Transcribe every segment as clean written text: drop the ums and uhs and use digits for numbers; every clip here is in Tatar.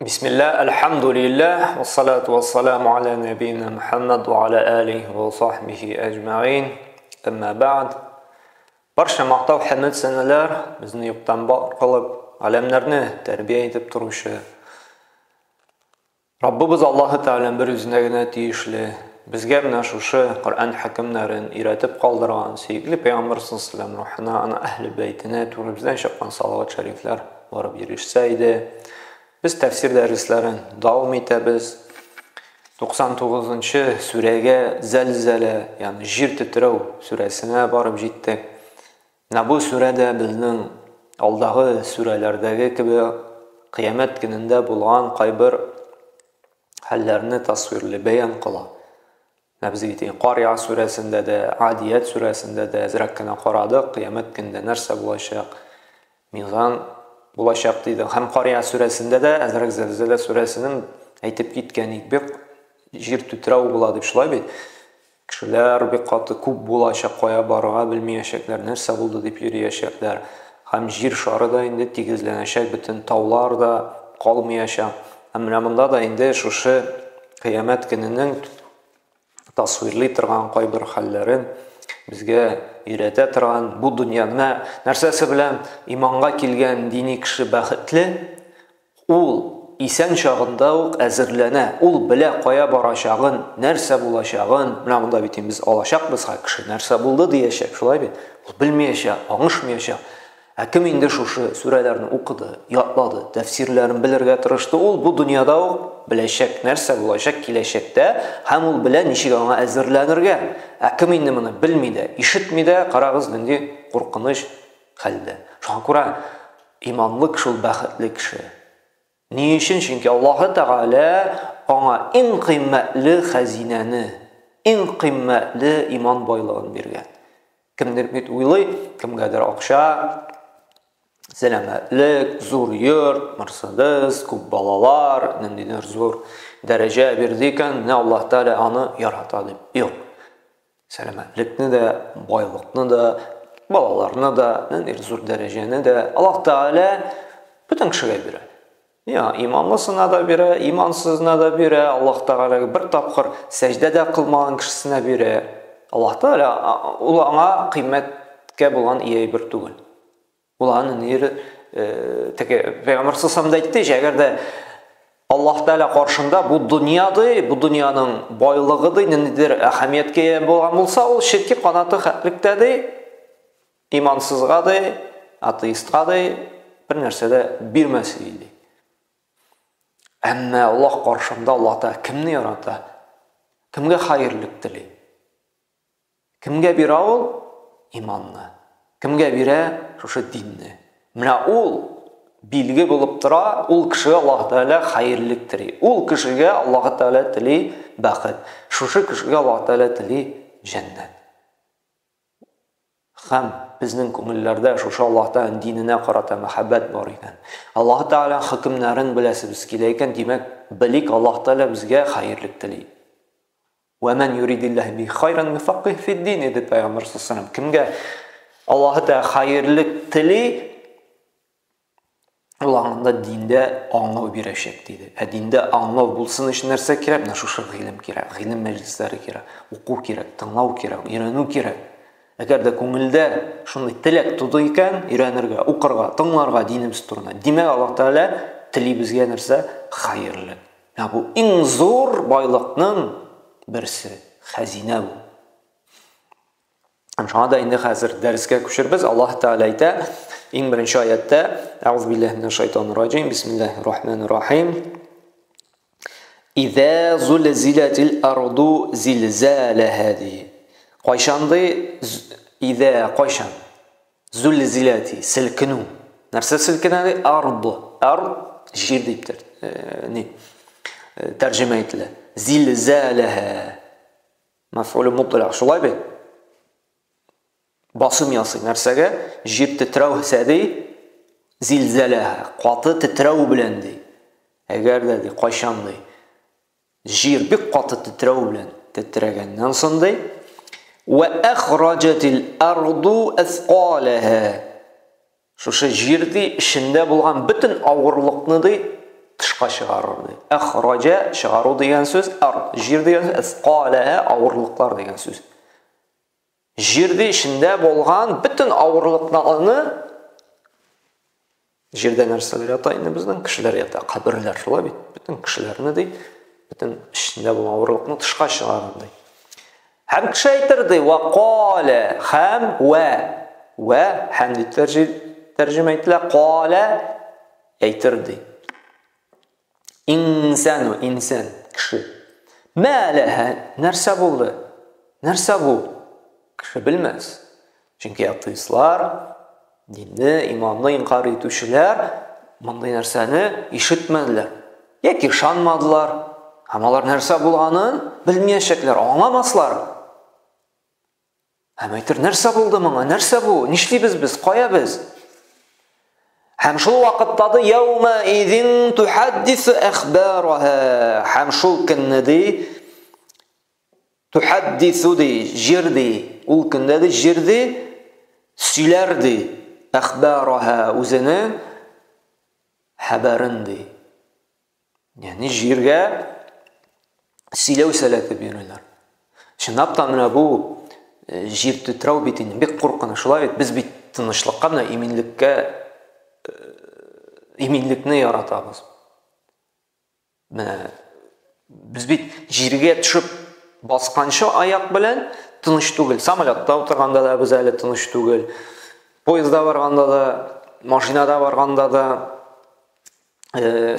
Bismillah, elhamdülillah, ve salatu ve selamu ala nebina Muhammed ve ala alihi ve sahbihi ecma'in. Amma ba'd. Barcha maqtav hamd sanalar bizni yo'qdan bor qilib, alamlarni tarbiya etib turuvchi Rabbimiz Alloh taolam bir o'zigagina tegishli bizga mana shu Qur'on hukmlarini iratib qoldirgan sevgili payg'ambar sollallohu alayhi vasallam ruhina ana ahli baytini turibizdan shaqqan salovat shariflar borib yurishsaydi. Biz tafsir darslarini davom etamiz. 99-surəyə Zəlzələ, yəni yer titrəv surəsinə barıb jetdik. Bu surədə bizning alдағы surələrdəki kimi qiyamət günündə bo'lgan qaybir hallarni tasvirli bayon qiladi. Bizga Qariya surasida da, Adiyat surasida da azrakkina qaradik. Qiyamət günündə narsa bo'lacaq, mizan bo'lacaq deydi. Ham Qariya surasida da, azrak Zəlzələ surasinin aytib ketganik bir yer titrəv bo'ladi deb shulay bit. Kishilar bir qatı ko'p bo'lacaq, qo'ya borga bilmayacaklar, narsa bo'ldi deb yurishacaklar. Ham yer sharida endi tegizlanacak, butun tog'lar da qolmayacaq. Mana bunda da endi shu qiyomat kunining tasvirli turgan qaybir hallarin bizga irata turgan bu dunyoda narsasi bilan imonga kelgan diniy kishi baxtli, u isen chog'ida azirlana, ul bila qo'ya borashag'in, narsa bo'lashag'in, mana bunda bitim biz olashaqmiz, kishi narsa bo'ldi deyashak, shulay bit. U bilmayashaq, anglashmayashaq. Kim endi shu suralarni o'qidi, yodladi, tafsirlarini bilirga tirishdi, ul bu dunyoda bilashak narsa bo'lashak, kelashakda ham ul bilan nishiga azirlanirga. Kim endi buni bilmaydi, eshitmaydi, qarag'iz endi qo'rqinish qalda. Shunga ko'ra imonli kishi baxtli kishi. Ne için? Çünkü Allah Teala ona en kıymetli hazineni, en kıymetli iman boylığını bergen. Kimdir bit uylay, kimgadir akşa, selametlik, zor yurt, Mercedes, ko'p balalar, nendiler zor derece berdiken ne Allah Teala onu yaratadı. Yok. Selametlikni de, boylıkni da, balalarni da, nendiler zor dereceni de Allah Teala bütün kişiye verir. Ya imanlısına da biri, imansızına da biri, Allah Teala bir tapqır secdede kılmağın kişisine biri. Allah Teala ona kıymetke bulan iyi bir tugul. Ulanın yeri Peygamber sallallahu aleyhi ve sellem eğer de Allah Teala karşında bu dünyadı, bu dünyanın boylığıdı, nedir ahamiyetke bulan olsa, o şirki kanatı xatliktedir, imansızgadı, ateistgadı, bir nersede bir meseleydi. Ama Allah karşımda Allah da kimni yarata? Kimge hayırlık dili? Kimge bir ol? İmanlı. Kimge bire? Şu dinni. Mina ol bilgi bulup tura, ol kişiye Allah Teala hayırlık dili. Ol kişiye Allah Teala dili bakit. Şu kişiye Allah Teala dili cennet. Ham bizning ko'ngillarda shu Allohdan dinine qarata muhabbat bor ekan. Alloh taolo hukmlarini bilasiz kelayotgan, demak, bilik Alloh taolo bizga xayrlik tilaydi. Va man yuridillahu bi khayran yufaqqih fi din dedi Payg'ambar sollallohu alayhi vasallam. Kimga Alloh taolo xayrlik tilaydi, ularga dinda anglov berashak dedi. Dinda anglov bo'lsin uchun narsa kerak, mana shu ilm kerak, ilm majlislari kerak, o'quv kerak, tinglov kerak, o'rganish kerak. Agar da ko'ngilda shunday tilak tudiykan, o'rganirga, o'qirga, tinglarga dinimiz turna. Demak, Alloh taolo tili bizga narsa xayrli. Bu eng zo'r boyliqning birisi, xazina bu. Shunda endi hozir darsga ko'chirib, Alloh taolo ayta, eng birinchi oyatda, A'udhu billahi minash shaytonir rojim, bismillahir-rohmanir-rohim. İza zulzilatil ardu zilzalaha. Qo'yshanday iza qo'yshan zulzilati silkinu narsa silkinadi ard yer debdir tarjima etiladi zilzalaha maf'ul mutlaq shulay bit bosim yasay narsaga yer titrav sadi zilzalaha qati titrav bilan dey agar dedi qo'yshanday yer bir qati titrav bilan titragandan so'ng dey وأخرجت الأرض أثقالها. Şu yerdi içinde bulgan bütün ağırlıkını тышка чыгарыр ди. Ахраja чыгару дигән сүз, җир дигән сүз, асқалаha авырлыклар дигән сүз. Җирдә içендә булган бөтен авырлыкларны җирдә нәрсәләр ята инде безнең кешеләр ята, каберләр шулай бит. Бөтен кешеләрне ди, бөтен içендә булган авырлыкны тышка чыгарыр ди. Һәм кеше әйтер ди, ва кала һәм ва һәм дип тәрҗемә ителә, кала әйтер ди. İnsan kişi. Мәләһә нәрсә булды? Нәрсә бу? Кеше белмәс. Чөнки атеистлар, динне, иманны инкар итүчеләр мондый нәрсәне ишетмәделәр. Яки ышанмадылар. Һәм алар нәрсә булганын белмәячәкләр, аңламаслар. Һәм әйтер, нәрсә булды моңа? Нәрсә бу? Нишлибез без? Кая без? Һәм шул вакытта да яума идин тухаддис ахбараха. Һәм шул көнне ди тухаддису ди, җирди. Ул көндә ди җирди сөйләрди. Ахбараха үзенең хәбәрен ди. Ягъни җиргә сөйләү сәләте бирәләр. Чынлап та менә бу җир тетрәү бит инде бик куркыныч. Шулай бит без бит тынычлыкка менә иминлекне яратабыз. Без бит җиргә төшеп басканчы аяк белән тыныч түгел. Самолетта утырганда да без әле тыныч түгел. Поездда барганда да, машинада барганда да,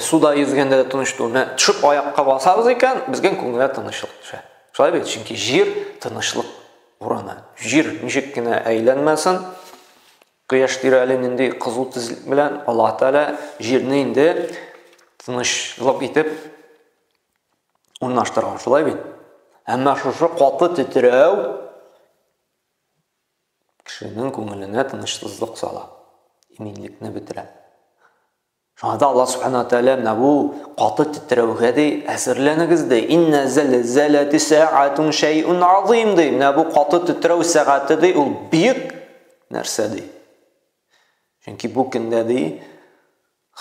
суда йөзгәндә дә тыныч түгел. Төшеп аякка басабыз икән, безгә күңелгә тынычлык төшә. Шулай бит, чөнки җир тынычлык урыны. Җир ничек кенә әйләнмәсен, Кояш тирәле нинди кызу тизлек белән Аллаһ Тәала җирне инде тынычлык итеп урнаштырган. Шулай бит. Әмма шушы каты тетрәү кешенең күңеленә тынычлык сала, иминлекне бетерә. Шунда Аллаһ Субханаһу Тәала менә бу каты тетрәүгә ди әсерләнегез ди. Инна залзалати саатун шай'ун азим ди. Менә бу каты тетрәү сәгате ди, ул бик нәрсә ди. Чөнки бу көндә ди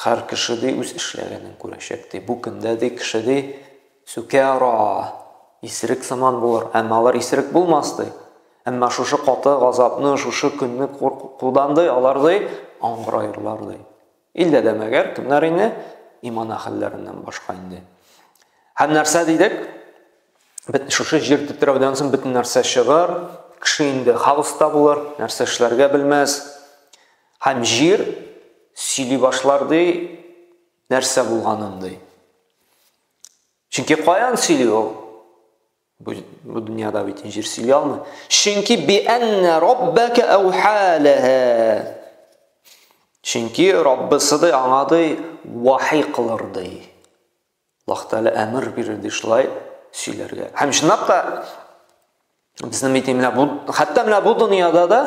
һәр кеше ди үз эшләгәнен күрәчәк ди. Бу көндә ди кеше ди сукара, исерек сыман булыр. Әмма алар исерек булмас ди. Әмма шушы каты газапны, шушы көнне куркудан ди, алар ди аңгырайлар ди. Илдә дә мәгәр кемнәр инде иман әһелләреннән башка инде. Һәм нәрсә дидек? Бит шушы җир тетрәүдән соң бөтен нәрсә чыгар, кеше инде хаоста булыр, нәрсә эшләргә белмәс. Һәм җир сөйли башлар ди, нәрсә булганын ди. Чөнки каян сөйли ул? Бу дөньяда бит җир сөйли алмый. Чөнки би анна раббака аухалаха. Чөнки Раббысы ди аңа ди вахи кылыр ди. Аллаһ Тәала әмер бирер ди шулай сөйләргә. Һәм чынлап та безнең әйтимләр бу, хәтта менә бу дөньяда да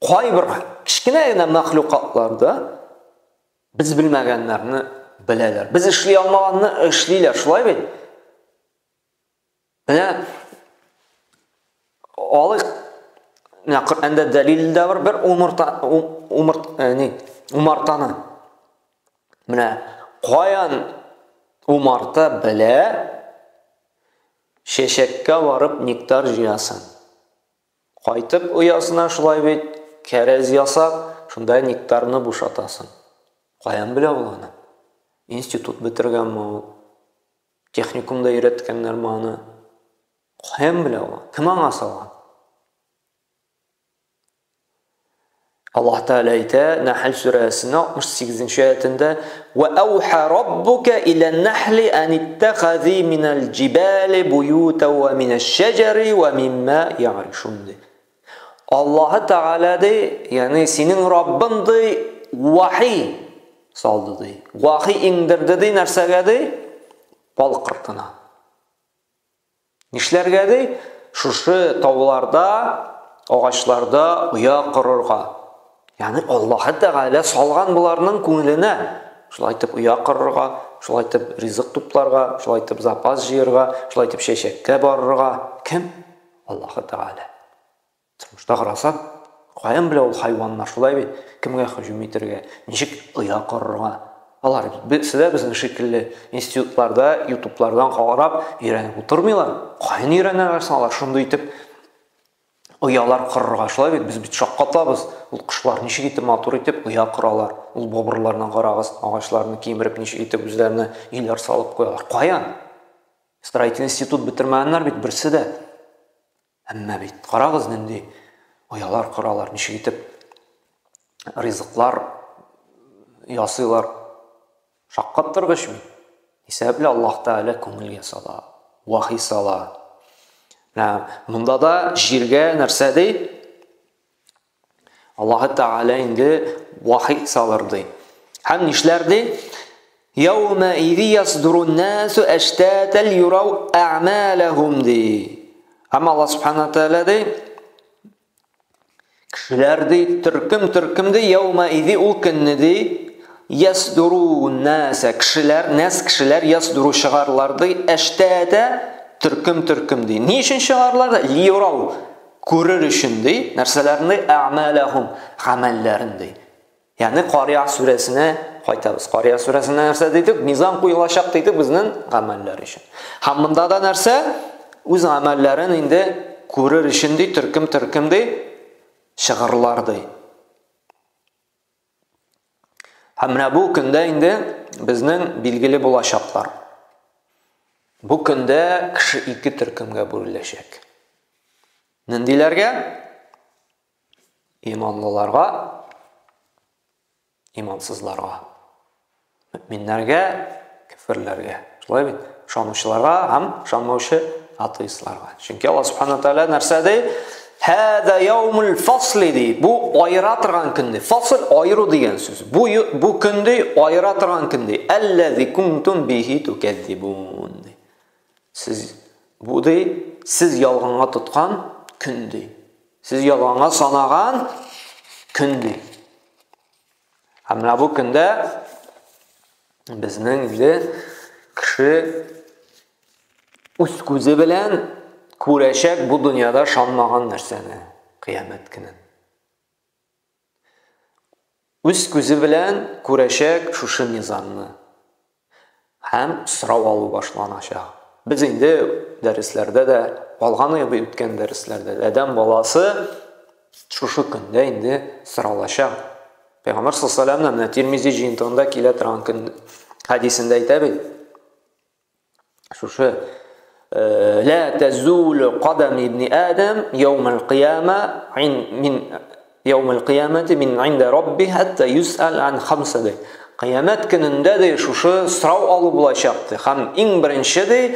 кайбер кичкенә генә мәхлукатларда без белмәгәннәрне беләләр. Без эшли алмаганны эшлиләр, шулай бит. Менә алык менә Коръәндә дәлил дә бар, бер умартаны. Менә каян умарта белә чәчәккә барып нектар җыясын. Кайтып уясына шулай бит кәрәз ясап, шунда нектарны бушатасың. Каян белә ул аны? Институт бетергәнме ул? Техникумда өйрәткәннәрме аны? Каян белә ул? Кем аңа салган? Аллаһ Тәала әйтә Нәхл сүрәсенең 68-нче аятында: "Ва ауха раббука иля нахли ан иттахази минал җибали буюта ва минаш шаҗари ва мимма я'ришун." Аллаһ Тәала ди, ягъни синең Раббың ди вахи салды ди. Вахи иңдерде ди нәрсәгә ди? Бал кыртына. Нишләргә ди? Шушы тауларда, агачларда уя кырырга. Ягъни Аллаһ Тәала салган буларның күңеленә шулай итеп уя кырырга, шулай итеп ризык тупларга, шулай итеп запас җыярга, шулай итеп чәчәккә барырга. Кем? Аллаһ Тәала. Тормышта карасак, каян белә ул хайваннар шулай бит? Кемгә һөҗүм итәргә, ничек уя кырырга? Алар безнең шикелле институтларда, YouTube'лардан карап өйрәнеп утырмыйлар. Кайын өйрәнәләр алар шундый итеп оялар кырырга шулай бит без бит шаккатабыз. Ул кышлар ничек итеп матур итеп оя кыралар. Ул бобырлардан карагыз, агачларны кимереп ничек итеп үзләренә өйләр салып куялар. Каян? Строительный институт бетермәгәннәр бит берсе дә. Әмма бит карагыз нинди оялар кыралар, ничек итеп ризыклар ясыйлар. Шаккаттыргыч бит. Исәпле Аллаһ Тәгалә күңелгә сала, вахи сала. Монда да җиргә нәрсә ди? Аллаһ Тәгалә инде вахи салыр ди. Һәм нишләр ди? Яума изи ясдурун насу аштатал юрау аъмалахум ди. Һәм Аллаһ Субханаһу Тәгалә ди кешеләр ди төркем ди яума изи ул көнне ди ясдурун наса кешеләр ясдуру шыгарлар ди аштата төркем ди. Ни өчен чыгарлар? Лирау күрер өчен ди. Нәрсәләрне аъмалахум гамәлләрен ди. Ягъни Кария сүрәсенә кайтабыз. Кария сүрәсенә нәрсә дидек? Мизан куелачак дидек безнең гамәлләр өчен. Һәм монда да нәрсә? Үз гамәлләрен инде күрер өчен ди, төркем ди, чыгарлар ди. Һәм менә бу көндә инде безнең билгеле булачаклар. Бу көндә кеше ике төркемгә бүреләчәк. Ниндиләргә? Иманлыларга, имансызларга. Мөэминнәргә, кафирләргә. Шулай бит? Шанучыларга һәм шанмаучы атеистларга. Чөнки Аллаһ Субханаһу Тәгалә нәрсә ди? Хәза яумул фасл ди. Бу айыра торган көн ди. Фасл айыру дигән сүз. Бу көн ди айыра торган көн ди. Аллази кунтум бихи туказзибун. Сез бу ди сез ялганга тоткан көн ди. Сез ялганга санаган көн ди. Һәм менә бу көндә безнең инде кеше үз күзе белән күрәчәк бу дөньяда шанмаган нәрсәне, кыямәт көнен. Үз күзе белән күрәчәк шушы мизанны. Һәм сорау алу башланачак. Без инде дәресләрдә дә, алган үткән дәресләрдә адәм баласы шушы көндә инде соралачак. Пәйгамбер саллаллаһу алейһи ва саллям Тирмизи җыентыгында килә торган көн хадисендә әйтә бит. Шушы لا تزول قدم ابن آدم يوم القيامة من عند ربه حتى يسأل عن خمسة. Кыямәт көнендә дә шушы сорау алу булачак. Һәм иң беренче дә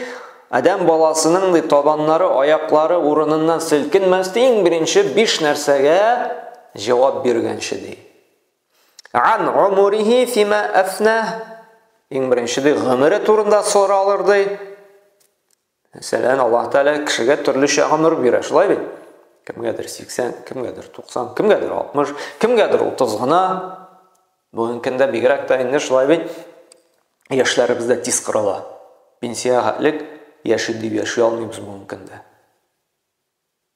адәм баласының табаннары, аяклары урыныннан селкенмәстән иң беренче 5 нәрсәгә җавап биргәнче ди. Ан умурихи фима афна. Иң беренче дә гомере турында соралыр ди. Мәсәлән, Аллаһ Тәгалә кешегә төрлечә гомер бирә, шулай бит? Кемгәдер 80, кемгәдер 90, кемгәдер 60, кемгәдер 30 гына. Бүгенге көндә бигрәк тә инде шулай бит яшьләребездә тиз кырыла. Пенсия хәтлек яши дип яши алмыйбыз бүгенге көндә.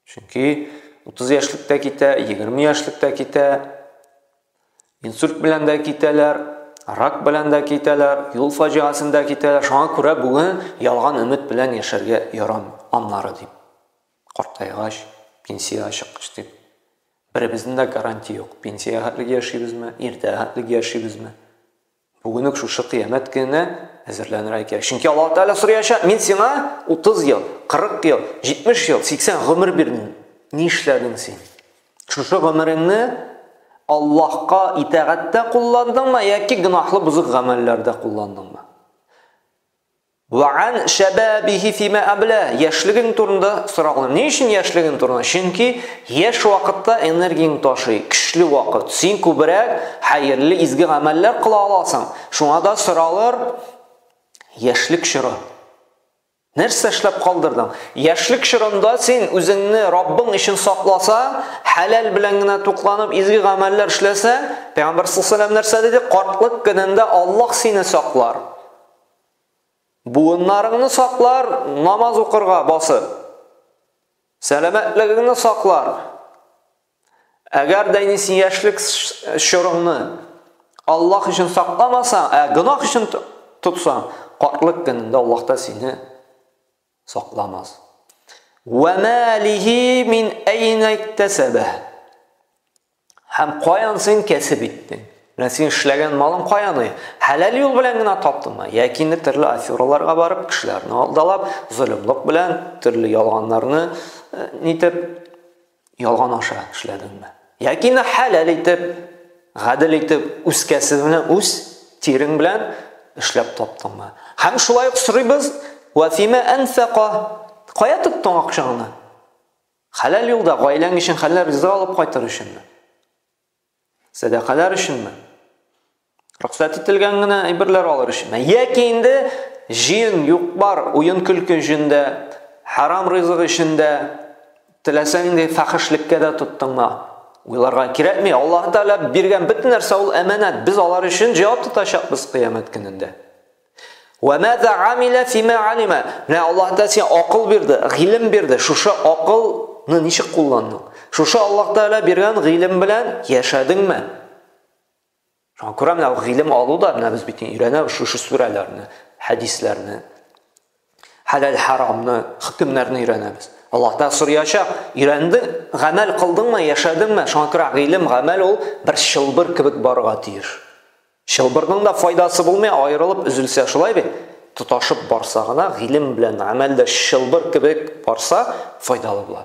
Чөнки 30 яшьлектә китә, 20 яшьлектә китә, инсульт белән дә китәләр. Рак белән дә китәләр, юл фаҗиасында китәләр. Шуңа күрә бүген ялган өмет белән яшәргә ярам аннары дип. Картайгач, пенсия чыккач дип. Беребезнең дә гарантия юк. Пенсия хәтлек яшибезме, иртә хәтлек яшибезме? Бүген үк шушы кыямәт көненә әзерләнергә кирәк. Чөнки Аллаһ Тәгалә сорыячак: "Мин сиңа 30 ел, 40 ел, 70 ел, 80 гомер бирдем. Ни эшләдең син? Шушы гомереңне Аллаһка итәгатьтә кулландыңмы яки гынаһлы бузык гамәлләрдә кулландыңмы?" Ва ан шабабихи фима абла. Яшьлегең турында сораган. Ни өчен яшьлегең турында? Чөнки яшь вакытта энергияң ташый, көчле вакыт. Син күбрәк хәерле изге гамәлләр кыла аласың. Шуңа да соралыр яшьлек чоры. Нәрсә эшләп калдырдың? Яшьлек чорында син үзеңне Раббың өчен сакласаң, халал белән генә тукланып изге гамәлләр эшләсәң, Пәйгамбер саллаллаһу алейһи ва саллям нәрсә диде? Картлык көнендә Аллаһ сине саклар. Буыннарыңны саклар, намаз укырга басып. Сәламәтлегеңне саклар. Әгәр дә син яшьлек чорыңны Allah için saklamasa, günah için tutsan, qartlıq günündə Allah da seni saklamaz. وَمَالِهِ مِنْ اَيْنَ اِكْتَسَبَهِ Hem qayan sen kesib etdin. Sen işləgən malın qayanı. Halal yol bilən gina tapdınmı? Yakini türlü afiralarga barıb, kişilərini aldalab, zulümlük bilən türlü yalğanlarını nitib, yalğan aşağı işlədinmi? Yakini halal etib, gadil etib, üz kəsibini, üz tirin bilən işləb tapdınmı? Hem şulay qısırıyız, وَفِيمَا أَنْفَقَ Qaya tuttun akşağını. Halal yolda, gaylen için halal rızı alıp qaytar için mi? Sadaqalar için mi? Ruxsat etilgan gina ibirler alır için mi? Yaki indi jin, yuqbar, oyun külkü içinde, haram rızık içinde, tilasan de fahişlikka da tuttun mu? Uylarga kiretmi? Allah Teala birgen bütün narsa ol emanet. Biz alar için cevap tutacağız kıyamet gününde. وَمَاذَا عَمِلَ فِي مَا عَلِمَ Allah da sana akıl verdi, ilim verdi. Şuşa akılını nişi kullandın? Şuşa Allah Teala birgen ilim bilen yaşadın mı? Şu an kuram ilim alı da biz bütün öğrenelim şuşu surelerini, hadislerini, halal haramını, hükümlerini öğrenemiz. Allah da sır yaşa, öğrendi, gamel kıldın mı, yaşadın mı? Şu an kuram ilim, gamel ol, bir şılbır kibik barığa tiyir. Şılbırның da faydası bulmay ayrılıp üzülse şulay bir tutaşıp barsağına ilim bilen amelde şılbır kibik barsa faydalı bular.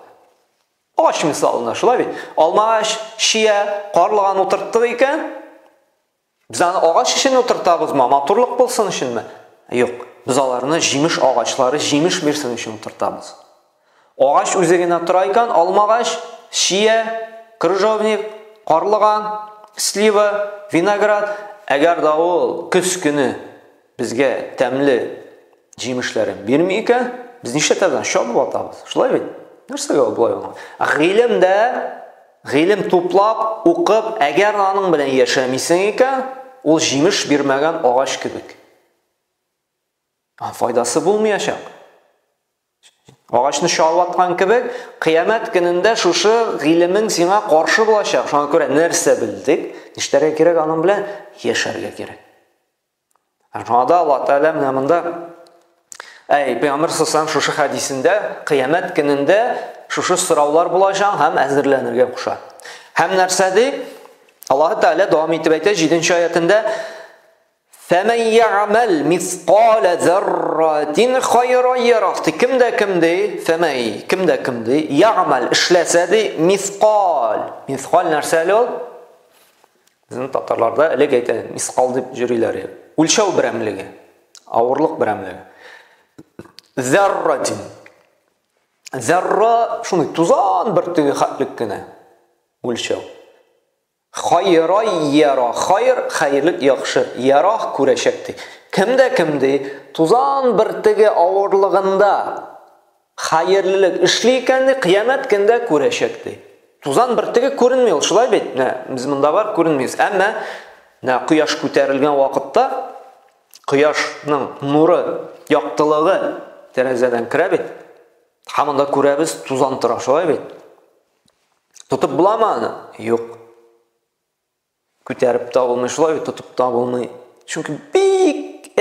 Ağaç misalında şulay bir alma ağaç şiye qarlığan oturttuq iken biz ağaç için oturtabız mı? Amaturluk bulsun için mi? Yok. Biz alarını jimiş ağaçları jimiş birsin için oturtabız. Ağaç üzerine turayken alma ağaç şiye, krıjovnik, qarlığan, sliva, vinograd Eğer da o kış günü bizge temli cimişlerin birmiyken biz nişeterden şalı batabız. Şulay bit. Nerse yol bulay onu. Gilim toplap, okup, eğer anın bilen yaşamıysan iken o cimiş birmegen ağaç kibik. Faydası bulmayacak. Ağaçını şalvatkan kibik, kıyamet gününde şuşu gilimin sana karşı bulaşacak. Şu an göre nerse bildik, nişlere gerek anın bilen yaşarga gerek. Şu anda Allah Teala'nın namında Peygamber sallallahu şuşu hadisinde kıyamet gününde şuşu sıravlar bulacak hem hazırlanırga kuşa. Hem nersedi Allah Teala devam etip aytı 7. ayetinde فَمَنْ يَعْمَلْ مِثْقَالَ ذَرَّةٍ خَيْرًا يَرَهُ Kimde يَعْمَلْ işlesedi mithqal nerseli ol? Bizim Tatarlarda öyle geyten misqal deyip jürileri. Ulçav biremligi, ağırlık biremligi. Zerratin. Zerra şunu tuzan bir tüge xatlık gine. Ulçav. Hayra yara. Hayırlık yaxşı. Yarah kureşekti. Kimde tuzan bir tüge ağırlığında hayırlılık işliyken kıyamet günde kureşekti. Tuzan bir tüge görünmüyor. Şulay bit. Biz bunda var görünmüyoruz. Ama quyosh ko'tarilgan vaqtda quyoshning nuri, yoqtiligi derazadan kiradi. Hamında ko'ramiz tuzan turadi, shulay bit. Tutib bulamani? Yo'q. Ko'tarib da bo'lmay, shulay tutib da bo'lmay. Chunki bik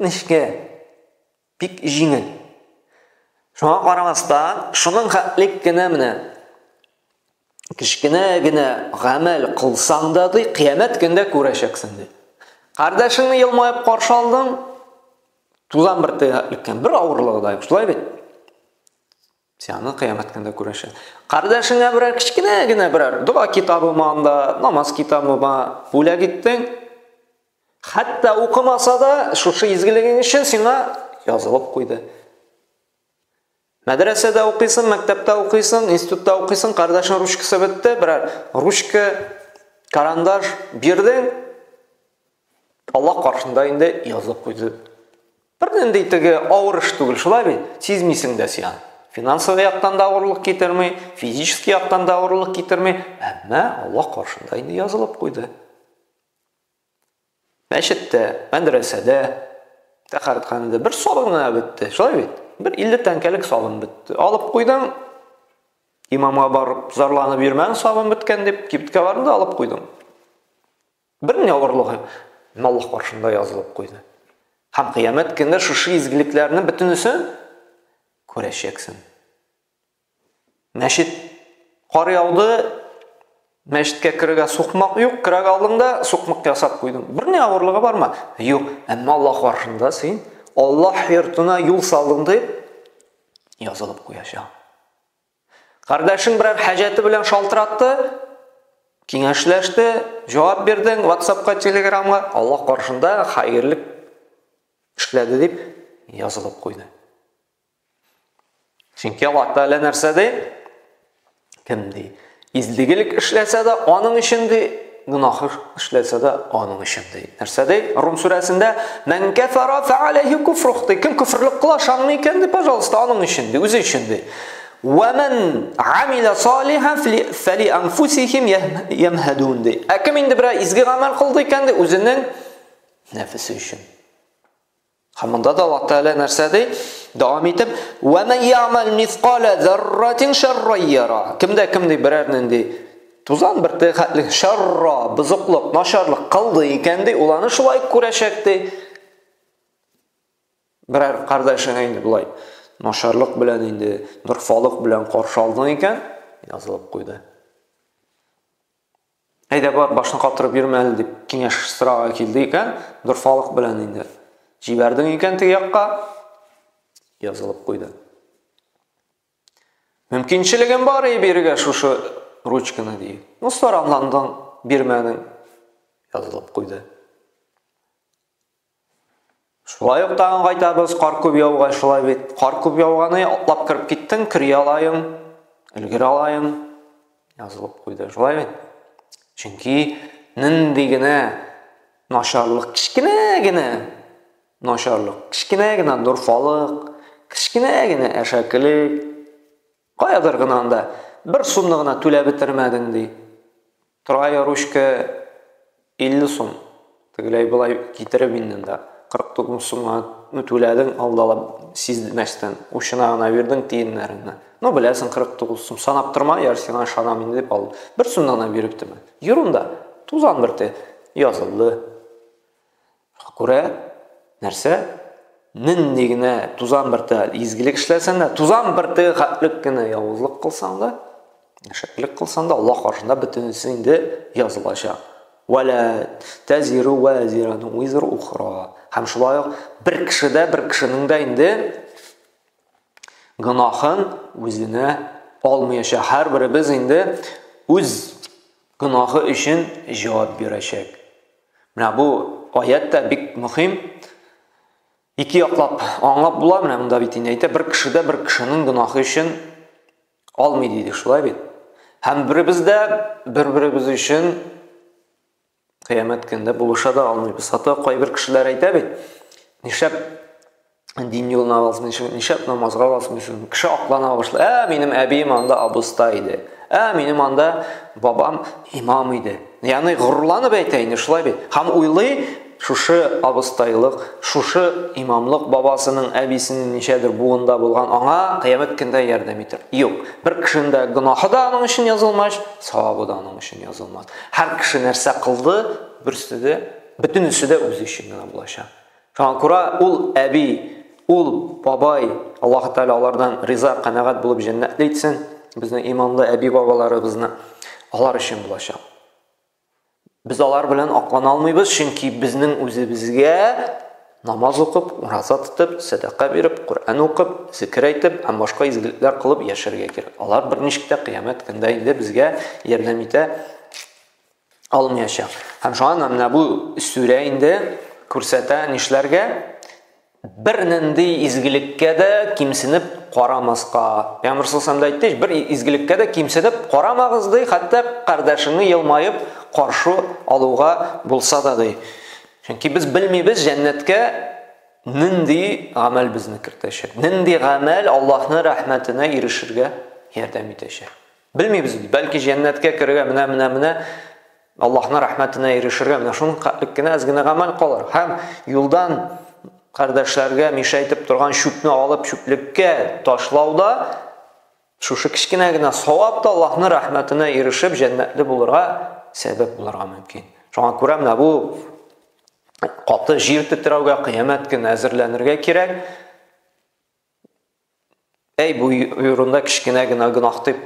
nishga, bik jingil. Shunga qaramasdan, shuning xatlikgina mana kichkinagina amal qilsang da qiyomat kunida ko'rashasan dedi. Qardoshingni yilmayib qarshi olding, tuzan bir tayyorlikkan bir og'irlig'ida shulay bit. Seni qiyomat kunida ko'rashasan. Qardoshingga biror kichkinagina biror duo kitobi manda, namoz kitobi ma bo'la gitding. Hatto o'qimasa-da shu izgiliging uchun senga yozilib qo'ydi. Madrasada o'qiysan, maktabda o'qiysan, institutda o'qiysan, qardoshing ruchkasi bitdi, biror ruchka, karandash berding. Allah qarshida endi yozib qo'ydi. Birdan deytiga og'ir ish tugul, shulay sezmaysan da sen. Finansiy yoqdan da og'irlik keltirmay, fizik yoqdan da og'irlik keltirmay, ammo Allah qarshida endi yozilib qo'ydi. Masjidda, madrasada, taqaratxonada bir so'rg'ina bitdi, shulay bir 50 tankalik savun bitdi. Olib qo'ydim. Imomga borib zarlanib yurmang, savun bitgan deb kibtga bordim, olib qo'ydim. Bir ne авырлыгы Allah каршында язылып куйды. Һәм кыямәт көндә шушы изгелекләрнең бөтенесен күрәчәксең. Мәчет кар яуды, мәчеткә керергә сукмак юк, керәк алдыңда сукмак ясап куйдың. Bir не авырлыгы бармы? Юк, әмма Allah каршында син Allah йортына юл салдың дип язылып куячак. Кардашың берәр хаҗаты белән шалтыратты, киңәшләште, җавап бирдең WhatsApp-ка, Telegram-га, Allah каршында хәерлек эшләде дип язылып куйды. Чөнки Allah Тәгалә нәрсә ди? Кем ди? Излегелек эшләсә дә аның өчен ди, гынахы эшләсә дә аның өчен ди. Нәрсә ди? Рум сүрәсендә "Мен кафара фа'алейхи куфрух" ди. Кем күфрлек кыла, шанмый икән ди, пожалуйста, аның өчен ди, үзе өчен ди. وَمَنْ عَمِلَ صَالِحًا فَلِأَنفُسِهِمْ يَمْهَدُونَ ди. Кем инде берәр изге гамәл кылды икән ди, үзенең нәфесе өчен. Хамында да Allah Тәгалә нәрсә ди? Дәвам итеп, وَمَنْ يَعْمَلْ مِثْقَالَ ذَرَّةٍ شَرًّا يَرَهُ. Кем ди берәр нинди тузан бер тәхәтлек шарра, бузыклык, начарлык кылды икән ди, ул аны шулай күрәчәк ди. Берәр кардәшең инде булай начарлык белән инде, дөрфалык белән каршы алдың икән, язылып куйды. Әйдә бар, башны катырып йөрмә әле дип киңәш сорарга килде икән, дөрфалык белән инде җибәрдең икән теге якка, язылып куйды. Мөмкинчелегем бар бирергә шушы ручканы ди. Ну сорамландың, бирмәдең, язылып куйды. Шулай ук тагын кайтабыз, кар күп яуган, шулай бит. Кар күп яуганы атлап кирип киттең, кире алайың, илгер алайың, язылып куйды. Шулай бит. Чөнки нинди генә начарлык, кичкенә генә начарлык, кичкенә генә дурфалык, кичкенә генә әшәкелек, каядыр гына анда бер сумны гына түләп бетермәдең ди. Торгай ручка 50 сум. Тегеләй булай китереп индең дә 49 сумга түләдең, алдалап сизмәстән ушына гына бирдең тиеннәреңне. Ну беләсең 49 сум санап торма, яр сиңа шанам инде дип ал. Бер сумны гына биреп тема. Юрында тузан берте язылды. Күрә нәрсә? Нинди генә тузан берте изгелек эшләсәң дә, тузан берте хәтлек кенә явызлык кылсаң да, шәклек кылсаң да, Allah каршында бөтенесе инде язылачак. وَلَا تَزِرُ وَازِرَةٌ وِزْرَ أُخْرَى. Һәм шулай ук бер кешенең дә инде гынахын үзенә алмаячак. Һәрберебез инде үз гынахы өчен җавап бирәчәк. Менә бу аятта бик мөһим. Ике яклап аңлап була, менә монда бит инде әйтә, бер кешенең гынахы өчен алмый диде, шулай бит. Һәм бер-беребез өчен кыямәт көндә булыша да алмыйбыз. Хәтта кайбер кешеләр әйтә бит, нишләп дин юлына барасың, нишләп намазга барасың, кеше аклана башлый. Минем әбием анда абыста иде. Минем анда бабам имам иде. Ягъни горурланып әйтә инде, шулай бит. Һәм уйлый, шушы абыстайлык, шушы имамлык бабасының, әбисенең ничәдер буында булган аңа кыямәт көндә ярдәм итер. Юк, бер кешенең дә гынахы да аның өчен язылмас, савабы да аның өчен язылмас. Һәр кеше нәрсә кылды, бөтенесе дә үзе өчен генә булачак. Шуңа күрә ул әби, ул бабай, Аллаһ Тәгалә алардан риза, канәгать булып җәннәтле итсен. Безнең иманлы әби бабаларыбызны алар өчен булачак. Biz алар белән аклана алмыйбыз, чөнки безнең үзебезгә намаз укып, ураза тотып, садака биреп, Кур'ан укып, зикр әйтеп, һәм башка изгелекләр кылып яшәргә кирәк. Алар берничек тә кыямәт көндә инде безгә ярдәм итә алмаячак. Һәм шуңа менә бу сүрә инде күрсәтә нишләргә? Бер нинди изгелеккә дә кимсенеп карамаска. Пәйгамбер саллаллаһу алейһи ва әйтте, бер изгелеккә дә кимсенеп карамагыз ди, хәтта кардәшеңне елмаеп каршы алуга булса да ди. Чөнки без белмибез җәннәткә нинди гамәл безне кертәчәк. Нинди гамәл Аллаһның рәхмәтенә ирешергә ярдәм итәчәк. Белмибез, бәлки җәннәткә керергә менә Аллаһның рәхмәтенә ирешергә менә шуның кенә азгына гамәл калыр. Һәм юлдан кардәшләргә мишәйтеп торган чүпне алып чүплеккә ташлауда шушы кичкенә генә савап та Аллаһның рәхмәтенә ирешеп җәннәтле булырга сәбәп булырга мөмкин. Шуңа күрә менә бу каты җир тетрәүгә, кыямәт көне әзерләнергә кирәк. Бу юрында кичкенә генә гынаһ дип,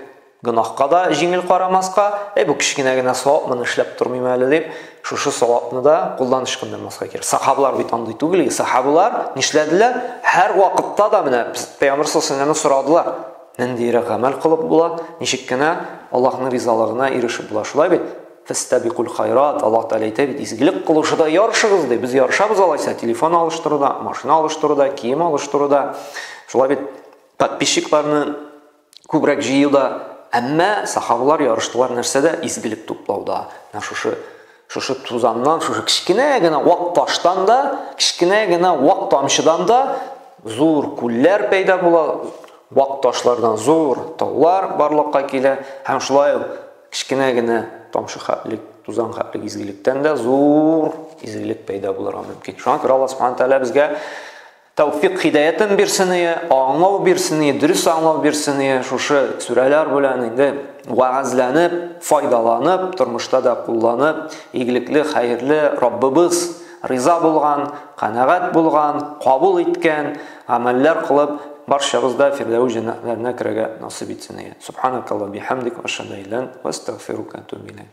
гынаһка да җиңел карамаска, бу кичкенә генә савапны эшләп тормыйм әле дип, шушы савапны да кулдан ычкындырмаска кирәк. Сахабалар бит андый түгел, сахабалар нишләделәр? Һәр вакытта да менә Пәйгамбер саллаллаһу сорадылар. Нинди гамәл кылып була, ничек кенә Аллаһның ризалыгына ирешеп була. Шулай бит? Фастабикул хайрат, Аллаһ Тәгалә әйтә бит, изгелек кылышуда ярышыгыз ди. Без ярышабыз алайса, телефон алыштыруда, машина алыштыруда, кием алыштыруда. Шулай бит подписчикларны күбрәк җыюда, әмма сахабалар ярыштылар нәрсәдә? Изгелек туплауда. Шушы тузаннан, шушы кичкенә генә вак таштан да, кичкенә генә вак тамчыдан да зур күлләр пәйда була. Вак ташлардан зур таулар барлыкка килә. Һәм шулай кичкенә генә тамчы хәтлек, тузан хәтлек изгелектән дә зур изгелек пәйда булырга мөмкин. Шуңа күрә Аллаһ Субхаһу Тәгалә безгә тәүфик хидаятын бирсен, аңлау бирсен, дөрес аңлау бирсен, шушы сүрәләр белән инде ваазланып, файдаланып, тормышта да кулланып, игелекле, хәерле Раббыбыз риза булган, канәгать булган, кабул иткән гамәлләр кылып, барчабыз да Фирдәүс җәннәтләренә керергә насыйп итсен. Субханакалла бихамдик ва ашһаду ан ла илаха илля анта ва астагфирука ва атубу илейк.